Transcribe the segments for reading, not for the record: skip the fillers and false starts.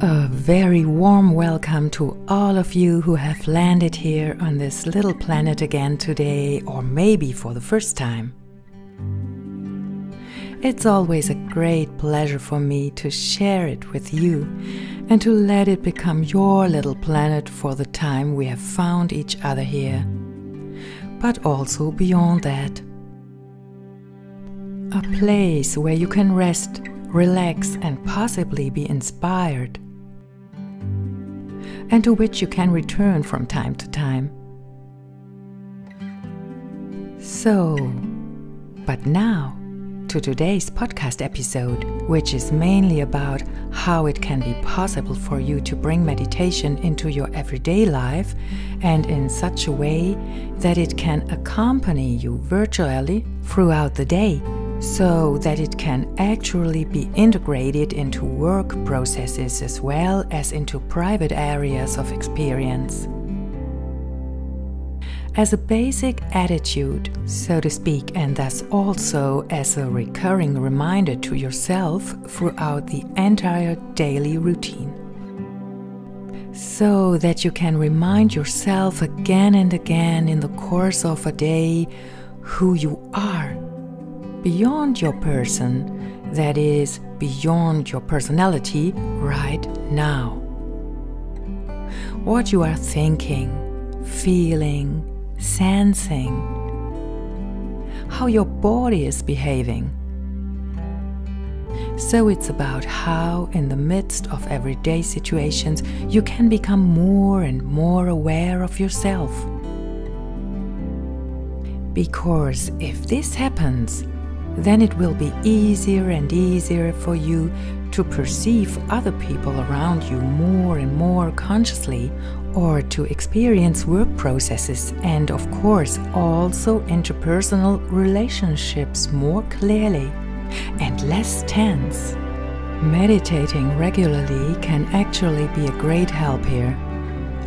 A very warm welcome to all of you who have landed here on this little planet again today, or maybe for the first time. It's always a great pleasure for me to share it with you and to let it become your little planet for the time we have found each other here, but also beyond that. A place where you can rest, relax, and possibly be inspired, and to which you can return from time to time. But now, to today's podcast episode, which is mainly about how it can be possible for you to bring meditation into your everyday life and in such a way that it can accompany you virtually throughout the day, so that it can actually be integrated into work processes as well as into private areas of experience. As a basic attitude, so to speak, and thus also as a recurring reminder to yourself throughout the entire daily routine. So that you can remind yourself again and again in the course of a day who you are, beyond your person, that is, beyond your personality right now. What you are thinking, feeling, sensing, how your body is behaving. So it's about how, in the midst of everyday situations, you can become more and more aware of yourself. Because if this happens, then it will be easier and easier for you to perceive other people around you more and more consciously, or to experience work processes and, of course, also interpersonal relationships more clearly and less tense. Meditating regularly can actually be a great help here.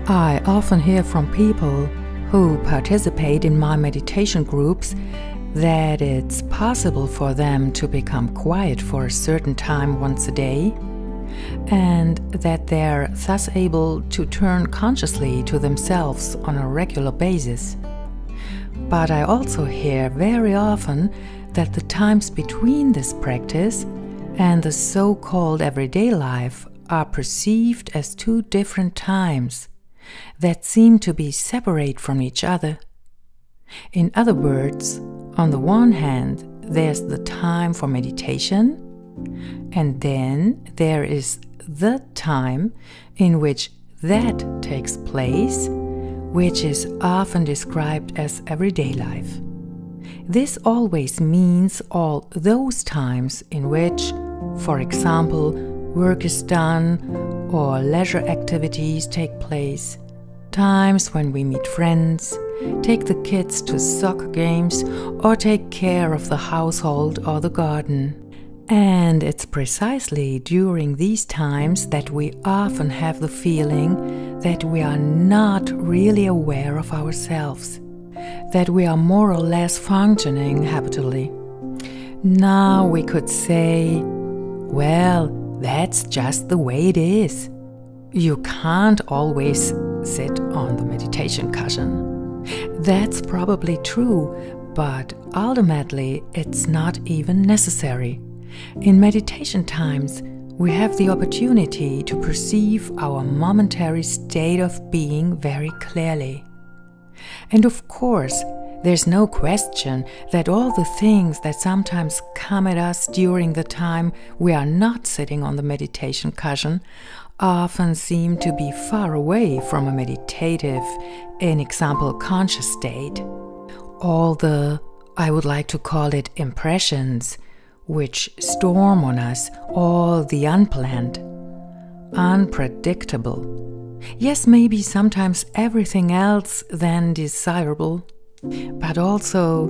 I often hear from people who participate in my meditation groups that it's possible for them to become quiet for a certain time once a day, and that they're thus able to turn consciously to themselves on a regular basis. But I also hear very often that the times between this practice and the so-called everyday life are perceived as two different times that seem to be separate from each other. In other words, on the one hand, there's the time for meditation, and then there is the time in which that takes place, which is often described as everyday life. This always means all those times in which, for example, work is done or leisure activities take place, times when we meet friends, take the kids to soccer games, or take care of the household or the garden. And it's precisely during these times that we often have the feeling that we are not really aware of ourselves, that we are more or less functioning habitually. Now we could say, well, that's just the way it is. You can't always sit on the meditation cushion. That's probably true, but ultimately it's not even necessary. In meditation times, we have the opportunity to perceive our momentary state of being very clearly. And of course, there's no question that all the things that sometimes come at us during the time we are not sitting on the meditation cushion often seem to be far away from a meditative, in example, conscious state. All the, I would like to call it, impressions, which storm on us, all the unplanned, unpredictable. Yes, maybe sometimes everything else than desirable, but also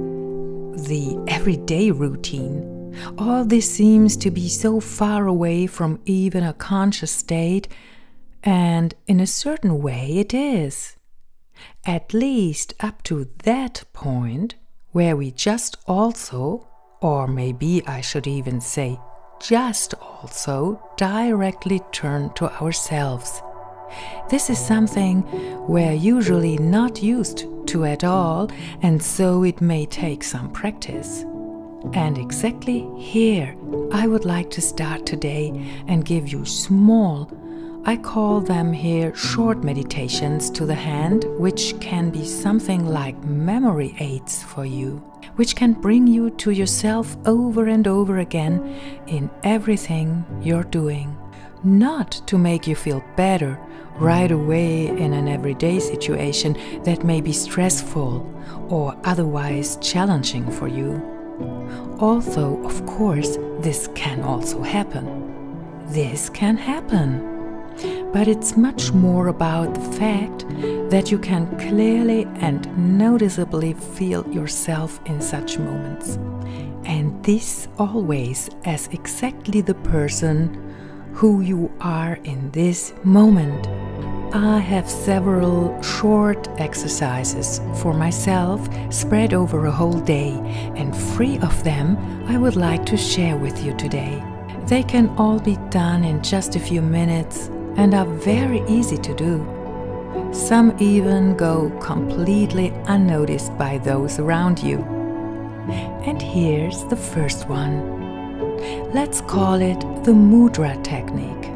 the everyday routine. All this seems to be so far away from even a conscious state, and in a certain way it is. At least up to that point where we just also, or maybe I should even say just also directly turn to ourselves. This is something we're usually not used to at all, and so it may take some practice. And exactly here I would like to start today and give you small, I call them here short meditations to the hand, which can be something like memory aids for you, which can bring you to yourself over and over again in everything you're doing. Not to make you feel better right away in an everyday situation that may be stressful or otherwise challenging for you. Although, of course, this can also happen. This can happen. But it's much more about the fact that you can clearly and noticeably feel yourself in such moments. And this always as exactly the person who you are in this moment. I have several short exercises for myself spread over a whole day, and 3 of them I would like to share with you today. They can all be done in just a few minutes and are very easy to do. Some even go completely unnoticed by those around you. And here's the first one. Let's call it the mudra technique.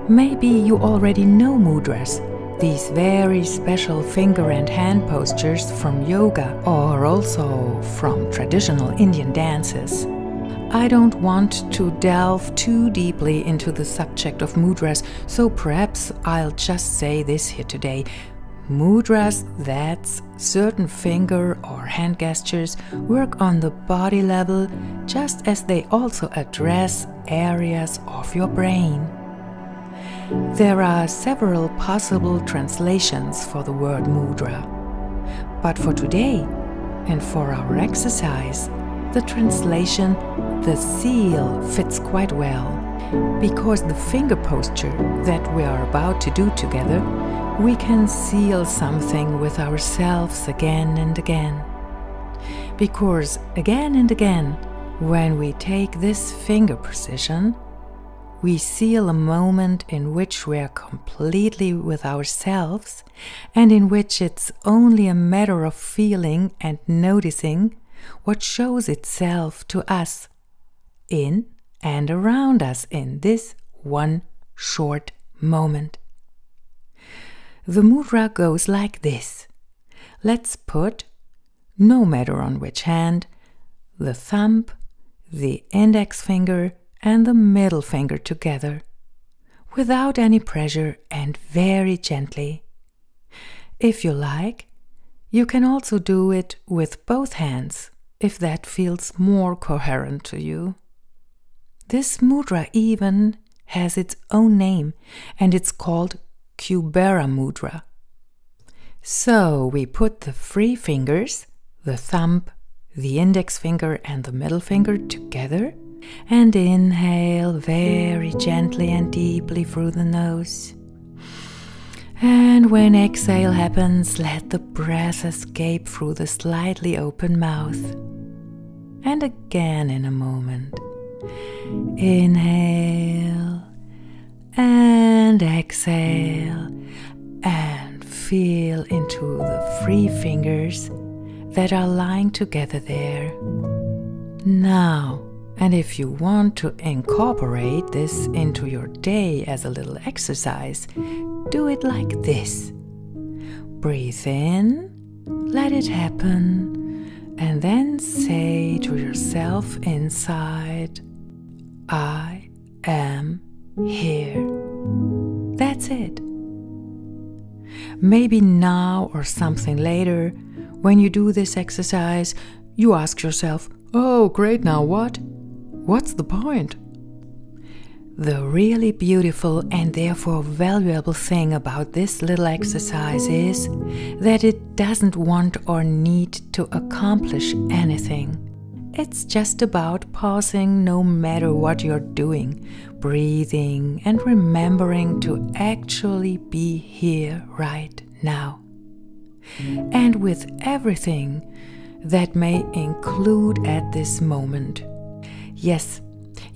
Maybe you already know mudras, these very special finger and hand postures from yoga or also from traditional Indian dances. I don't want to delve too deeply into the subject of mudras, so perhaps I'll just say this here today. Mudras, that's certain finger or hand gestures, work on the body level just as they also address areas of your brain. There are several possible translations for the word mudra, but for today and for our exercise, the translation, the seal, fits quite well, because the finger posture that we are about to do together, we can seal something with ourselves again and again. Because again and again, when we take this finger position, we seal a moment in which we are completely with ourselves and in which it's only a matter of feeling and noticing what shows itself to us in and around us in this one short moment. The mudra goes like this. Let's put, no matter on which hand, the thumb, the index finger, and the middle finger together, without any pressure and very gently. If you like, you can also do it with both hands, if that feels more coherent to you. This mudra even has its own name, and it's called Kubera mudra. So we put the 3 fingers, the thumb, the index finger and the middle finger together, and inhale very gently and deeply through the nose. And when exhale happens, let the breath escape through the slightly open mouth. And again in a moment. Inhale and exhale, and feel into the 3 fingers that are lying together there. Now, and if you want to incorporate this into your day as a little exercise, do it like this. Breathe in, let it happen, and then say to yourself inside, I am here. That's it. Maybe now or something later, when you do this exercise, you ask yourself, oh, great, now what? What's the point? The really beautiful and therefore valuable thing about this little exercise is that it doesn't want or need to accomplish anything. It's just about pausing no matter what you're doing, breathing and remembering to actually be here right now. And with everything that may include at this moment. Yes,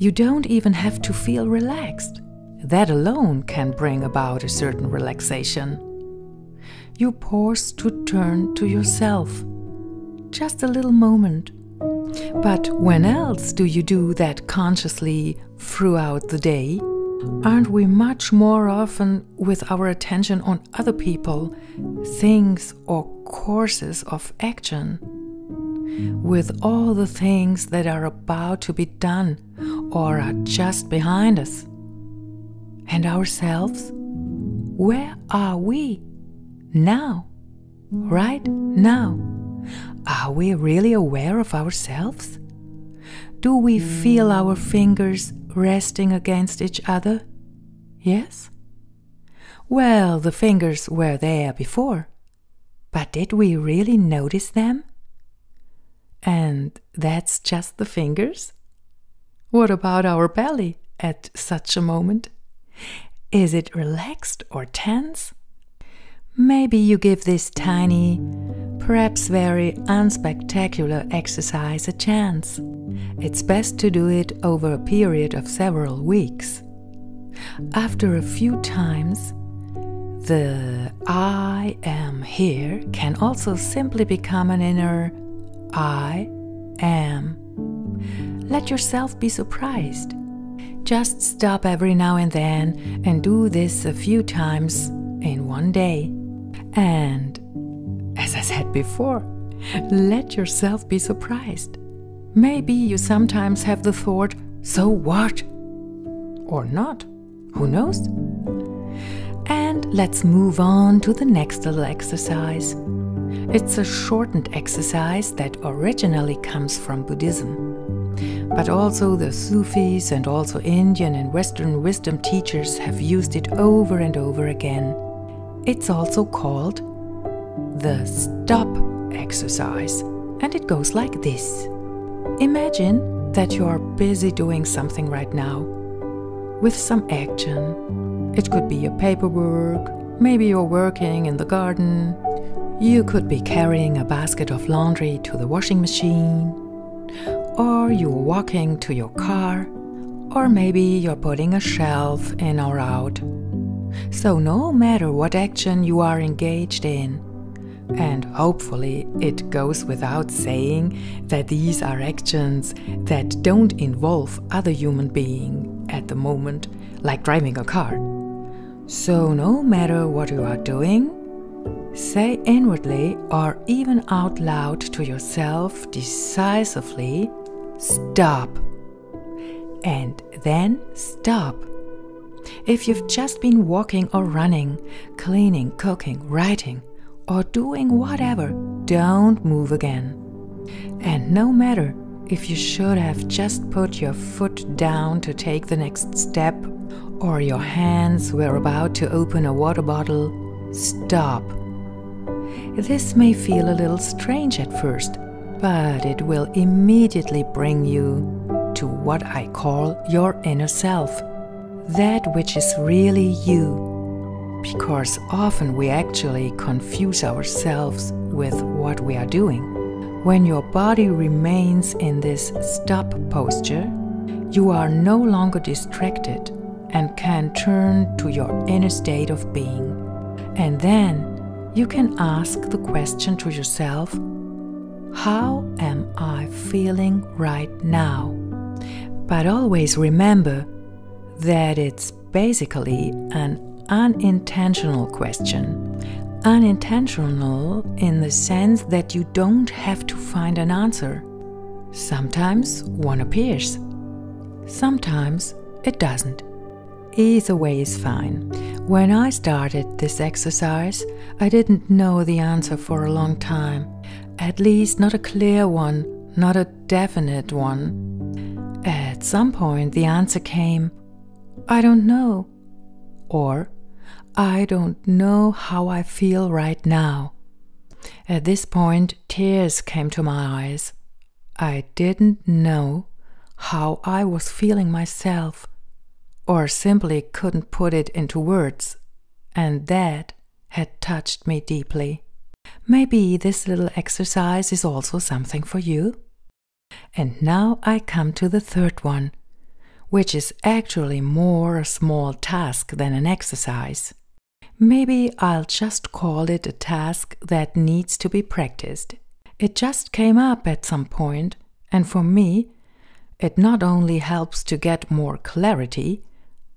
You don't even have to feel relaxed. That alone can bring about a certain relaxation. You pause to turn to yourself. Just a little moment. But when else do you do that consciously throughout the day? Aren't we much more often with our attention on other people, things, or courses of action? With all the things that are about to be done or are just behind us. And ourselves? Where are we? Now. Right now. Are we really aware of ourselves? Do we feel our fingers resting against each other? Yes? Well, the fingers were there before, but did we really notice them? And that's just the fingers? What about our belly at such a moment? Is it relaxed or tense? Maybe you give this tiny, perhaps very unspectacular exercise a chance. It's best to do it over a period of several weeks. After a few times, the I am here can also simply become an inner I am. Let yourself be surprised. Just stop every now and then and do this a few times in one day. And, as I said before, let yourself be surprised. Maybe you sometimes have the thought, so what? Or not. Who knows? And let's move on to the next little exercise. It's a shortened exercise that originally comes from Buddhism. But also the Sufis and also Indian and Western wisdom teachers have used it over and over again. It's also called the stop exercise, and it goes like this. Imagine that you are busy doing something right now with some action. It could be your paperwork, maybe you're working in the garden, you could be carrying a basket of laundry to the washing machine, or you're walking to your car, or maybe you're putting a shelf in or out. So no matter what action you are engaged in, and hopefully it goes without saying that these are actions that don't involve other human being at the moment, like driving a car. So no matter what you are doing, say inwardly or even out loud to yourself decisively, stop. And then stop. If you've just been walking or running, cleaning, cooking, writing, or doing whatever, don't move again. And no matter if you should have just put your foot down to take the next step, or your hands were about to open a water bottle, stop. This may feel a little strange at first, but it will immediately bring you to what I call your inner self. That which is really you, because often we actually confuse ourselves with what we are doing. When your body remains in this stop posture, you are no longer distracted and can turn to your inner state of being. And then you can ask the question to yourself, how am I feeling right now? But always remember that it's basically an unintentional question. Unintentional in the sense that you don't have to find an answer. Sometimes one appears. Sometimes it doesn't. Either way is fine. When I started this exercise, I didn't know the answer for a long time. At least not a clear one, not a definite one. At some point the answer came, I don't know, or I don't know how I feel right now. At this point, tears came to my eyes. I didn't know how I was feeling myself, or simply couldn't put it into words, and that had touched me deeply. Maybe this little exercise is also something for you. And now I come to the third one, which is actually more a small task than an exercise. Maybe I'll just call it a task that needs to be practiced. It just came up at some point, and for me, it not only helps to get more clarity,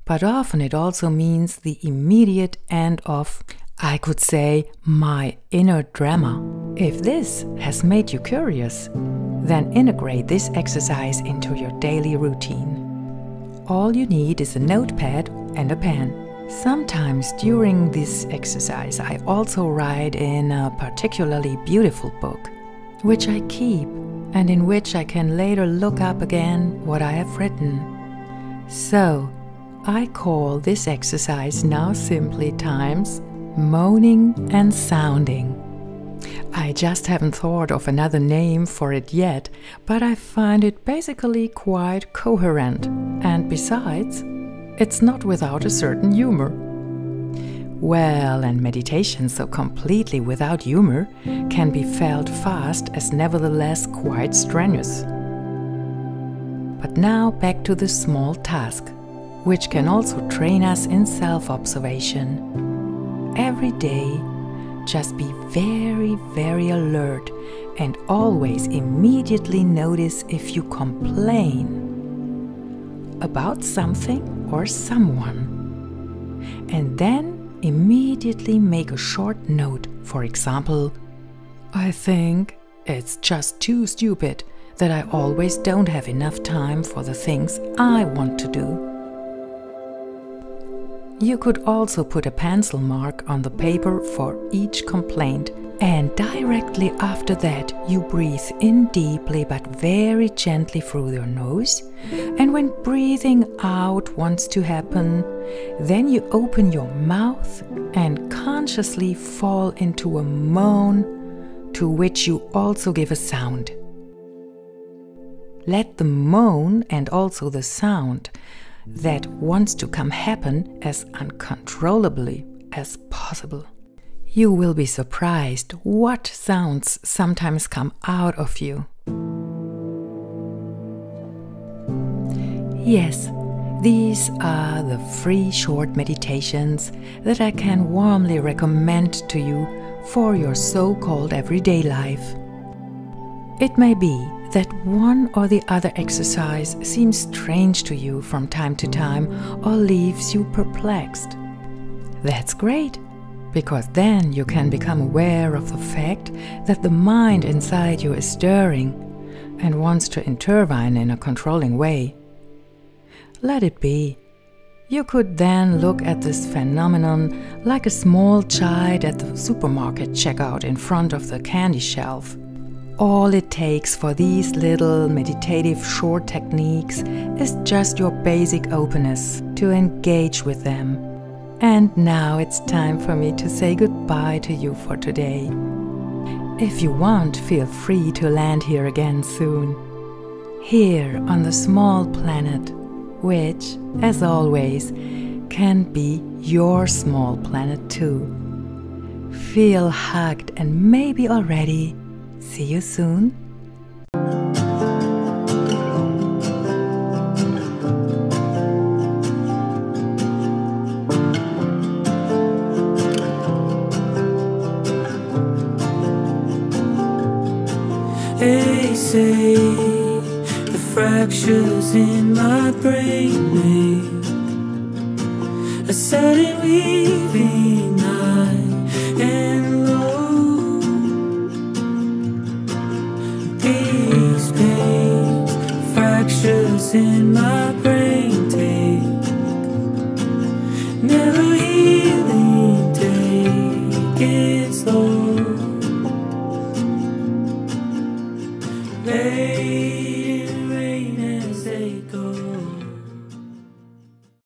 but often it also means the immediate end of, I could say, my inner drama. If this has made you curious, then integrate this exercise into your daily routine. All you need is a notepad and a pen. Sometimes during this exercise I also write in a particularly beautiful book, which I keep and in which I can later look up again what I have written. So, I call this exercise now simply times moaning and sounding. I just haven't thought of another name for it yet, but I find it basically quite coherent, and besides, it's not without a certain humor. Well, and meditation so completely without humor can be felt fast as nevertheless quite strenuous. But now back to the small task, which can also train us in self-observation. Every day, just be very, very alert and always immediately notice if you complain about something or someone. And then immediately make a short note. For example, I think it's just too stupid that I always don't have enough time for the things I want to do. You could also put a pencil mark on the paper for each complaint, and directly after that you breathe in deeply but very gently through your nose, and when breathing out wants to happen, then you open your mouth and consciously fall into a moan to which you also give a sound. Let the moan and also the sound that wants to come happen as uncontrollably as possible. You will be surprised what sounds sometimes come out of you. Yes, these are the free short meditations that I can warmly recommend to you for your so-called everyday life. It may be that one or the other exercise seems strange to you from time to time or leaves you perplexed. That's great, because then you can become aware of the fact that the mind inside you is stirring and wants to intervene in a controlling way. Let it be. You could then look at this phenomenon like a small child at the supermarket checkout in front of the candy shelf. All it takes for these little meditative short techniques is just your basic openness to engage with them. And now it's time for me to say goodbye to you for today. If you want, feel free to land here again soon. Here on the small planet, which, as always, can be your small planet too. Feel hugged and maybe already see you soon. They say the fractures in my brain make a sudden weaving high and low. These pains, fractures in my brain take never healing, take it slow. Baby,